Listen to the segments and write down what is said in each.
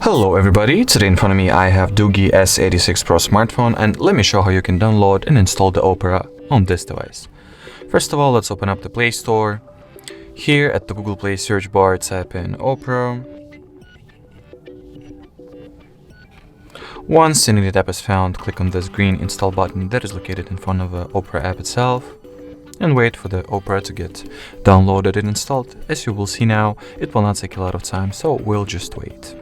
Hello everybody, today in front of me I have DOOGEE S86 Pro smartphone, and let me show how you can download and install the Opera on this device. First of all, let's open up the Play Store. Here at the Google Play search bar, type in Opera. Once the needed app is found, click on this green install button that is located in front of the Opera app itself and wait for the Opera to get downloaded and installed. As you will see now, it will not take a lot of time, so we'll just wait.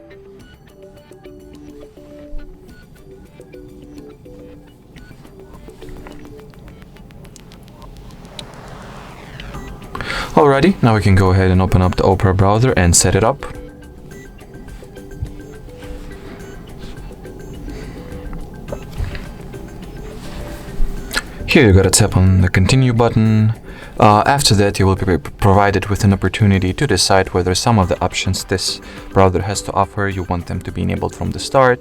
Alrighty, now we can go ahead and open up the Opera browser and set it up. Here you gotta tap on the continue button. After that, you will be provided with an opportunity to decide whether some of the options this browser has to offer you want them to be enabled from the start,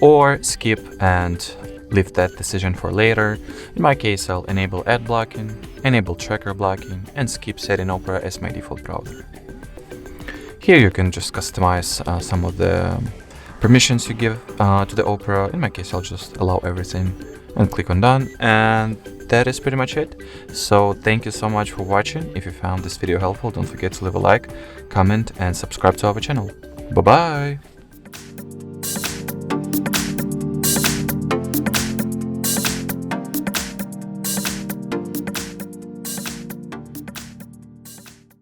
or skip and leave that decision for later. In my case, I'll enable ad blocking, enable tracker blocking, and skip setting Opera as my default browser. Here you can just customize some of the permissions you give to the Opera. In my case, I'll just allow everything and click on done, and that is pretty much it. So thank you so much for watching. If you found this video helpful, don't forget to leave a like, comment, and subscribe to our channel. Bye bye.